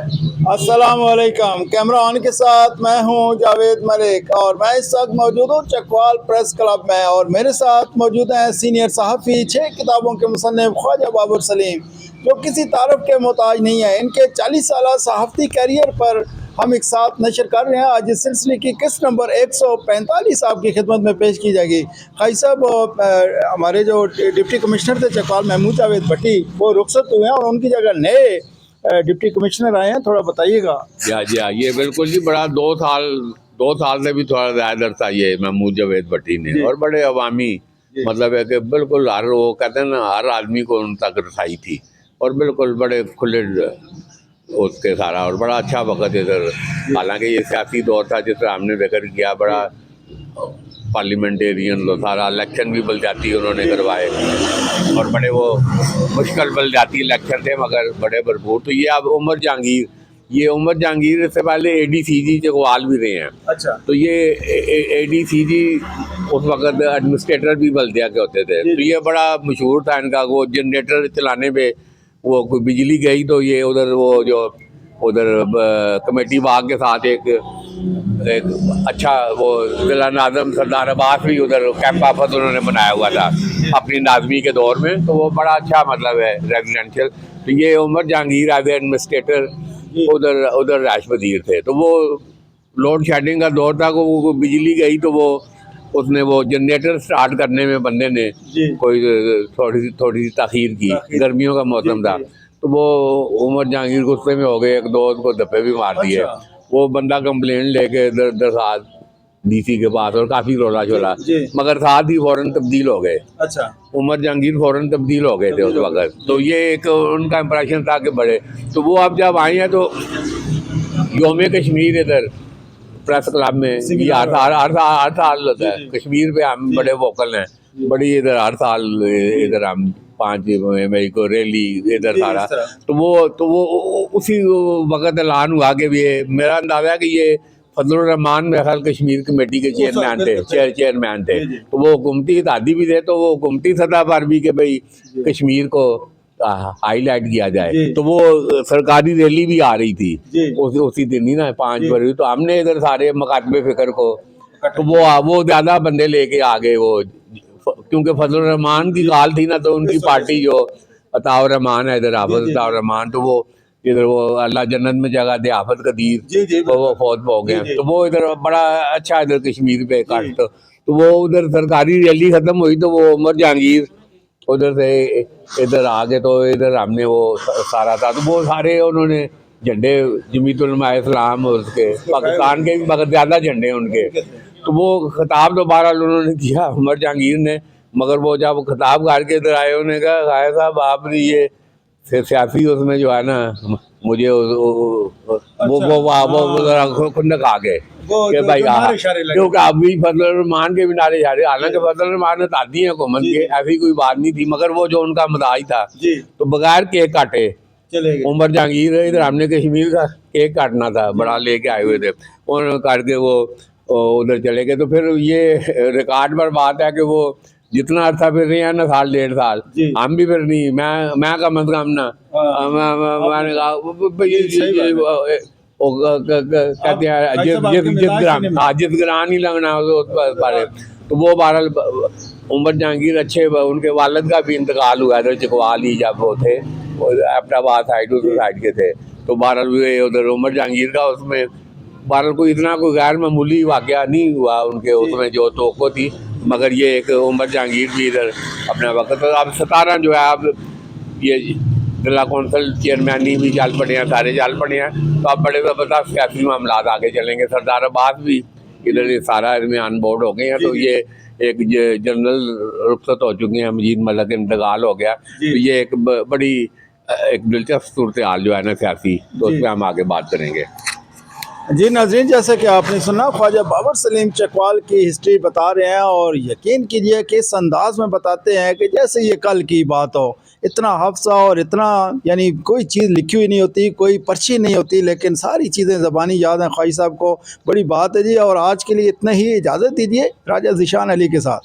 अस्सलाम वालेकुम। Camera on के साथ मैं हूं जावेद मलिक और मैं इस वक्त मौजूद हूं चकवाल प्रेस क्लब में और मेरे साथ मौजूद हैं सीनियर सहाफ़ी 6 किताबों के मुसन्निफ़ ख्वाजा बाबर सलीम, जो किसी तारफ़ के मोहताज नहीं है। इनके 40 साला सहाफ़ती कैरियर पर हम एक साथ नशर कर रहे हैं। आज इस सिलसिले की किस्त नंबर 145 आपकी खिदमत में पेश की जाएगी। खाई साहब, हमारे जो डिप्टी कमिश्नर थे चकवाल महमूद जावेद भट्टी, वो रुखसत हुए हैं और उनकी जगह नए डिप्टी कमिश्नर आए हैं, थोड़ा बताइएगा। जी हाँ, ये बिल्कुल जी बड़ा 2 साल से भी थोड़ा ज़्यादा था ये महमूद जावेद भट्टी ने, और बड़े अवामी मतलब है कि बिल्कुल हर वो कहते हैं ना हर आदमी को उन तक रसाई थी और बिल्कुल बड़े खुले उसके सारा और बड़ा अच्छा वक्त इधर। हालांकि ये सियासी दौर था जिससे हमने जिक्र किया, बड़ा पार्लियामेंटेरियन लो सारा इलेक्शन भी बलजाती उन्होंने करवाए और बड़े वो मुश्किल बलजाती इलेक्शन थे मगर बड़े भरपूर। तो ये अब उमर जहांगीर से पहले ADCG चकवाल भी रहे हैं। अच्छा। तो ये ADCG उस वक्त एडमिनिस्ट्रेटर भी बल्दिया के होते थे। तो ये बड़ा मशहूर था इनका, वो जनरेटर चलाने पे वो कोई बिजली गई तो ये उधर वो जो उधर कमेटी बाग के साथ एक अच्छा वो जिला नाज़म सरदार अब्बास भी उधर कैंप आफत उन्होंने बनाया हुआ था अपनी नाजमी के दौर में। तो वो बड़ा अच्छा मतलब है रेजिडेंशियल। तो ये उमर जहांगीर एज एडमिनिस्ट्रेटर उधर राश वजीर थे। तो वो लोड शेडिंग का दौर था, वो बिजली गई तो वो उसने वो जनरेटर स्टार्ट करने में बंदे ने कोई थोड़ी सी ताखीर की, गर्मियों का मौसम था। तो वो उमर जहांगीर गुस्से में हो गए, एक दो को धप्पे भी मार दिए। वो बंदा कंप्लेंट लेके इधर साथ DC के पास और काफ़ी रोला चला, मगर साथ ही फौरन तब्दील हो गए। अच्छा। उमर जहांगीर फौरन तब्दील हो गए थे उस वक्त। तो ये एक उनका इम्प्रेशन था कि बड़े। तो वो अब जब आए हैं तो योम कश्मीर इधर प्रेस क्लब में ये हर साल होता है। कश्मीर पे हम बड़े वोकल हैं, बड़ी इधर हर साल इधर हम 5 मई को रैली इधर सारा। तो वो उसी वक्त ऐलान हुआ कि ये मेरा अंदाज़ा है कि ये फजलुर रहमान मेरे ख्याल कश्मीर कमेटी के चेयरमैन थे। तो वो हुकूमती इत्तेहादी भी थे, तो वो हुकूमती सतह पर भी कि भाई कश्मीर को हाईलाइट किया जाए। तो वो सरकारी रैली भी आ रही थी उसी दिन ही ना 5 फरवरी। तो हमने इधर सारे मकातबे फिक्र को तो वो ज़्यादा बंदे लेके आ गए वो, क्योंकि फजलुर रहमान की काल थी ना, तो उनकी पार्टी जो अताउर रहमान है इधर हाफिज अताउर रहमान, तो वो इधर वो अल्लाह जन्नत में जगह दे हाफिज कदीर वो फौत हो गए। तो वो इधर बड़ा अच्छा इधर कश्मीर पे काट। तो वो उधर सरकारी रैली ख़त्म हुई तो वो उमर जहांगीर उधर से इधर आ गए। तो इधर हमने वो सारा था, तो वो सारे उन्होंने झंडे जमीयत उलमा इस्लाम और उसके पाकिस्तान के भी मगर ज़्यादा झंडे उनके। तो वो खिताब तो बहरहाल उन्होंने दिया उमर जहांगीर ने, मगर वो जब खिताब करके इधर आए उन्होंने कहा खाया साहब आपने ये सियासी उसमें जो है ना मुझे वो खुंदक आ गए कि भाई क्योंकि अभी फजलुर रहमान के भी नारे जा रहे। हालांकि फजलुर रहमान ने तादी है हुकूमत के, ऐसी कोई बात नहीं थी, मगर वो जो उनका मजाज था तो बगैर केक काटे उमर जहांगीर इधर हमने कश्मीर का केक काटना था, बड़ा लेके आए हुए थे, उन्होंने काट के वो उधर चले गए। तो फिर ये रिकॉर्ड पर बात है कि वो जितना अर्सा फिर रहे हैं ना, 1.5 साल, हम भी फिर नहीं, मैं कम अज कम ना मैंने कहते हैं जितग्रान ही लगना पारे। तो वो बहरहाल उमर जहांगीर अच्छे, उनके वालिद का भी इंतकाल हुआ इधर चकवाल ही, जब वो थे अहमदाबाद साइड उस साइड के थे। तो बहरहाल उधर उमर जहांगीर का उसमें बहरहाल कोई इतना कोई गैर मामूली वाक़या नहीं हुआ उनके उसमें जो तोक़ो थी, मगर ये एक उमर जहांगीर भी इधर अपना वक्त। तो अब 17 जो है अब ये जिला कौंसल चेयरमैन ही भी चल पड़े हैं, सारे चल पड़े हैं। तो अब बड़े ज़बरदस्त सियासी मामला आगे चलेंगे। सरदार अब्बास भी इधर ये सारा इसमें ऑन बोर्ड हो गए हैं। तो ये एक जनरल रुखसत हो चुकी हैं, मजीद मलिक इंतकाल हो गया। तो ये एक बड़ी एक दिलचस्प सूरत हाल जो है ना सियासी, तो उस पर हम आगे बात करेंगे। जी नाज़रीन, जैसे कि आपने सुना ख्वाजा बाबर सलीम चकवाल की हिस्ट्री बता रहे हैं और यकीन कीजिए कि इस अंदाज में बताते हैं कि जैसे ये कल की बात हो। इतना हफ्सा और इतना यानी कोई चीज़ लिखी हुई नहीं होती, कोई पर्ची नहीं होती, लेकिन सारी चीज़ें ज़बानी याद हैं। ख्वाजा साहब को बड़ी बात है जी। और आज के लिए इतना ही, इजाज़त दीजिए राजा ज़ीशान अली के साथ।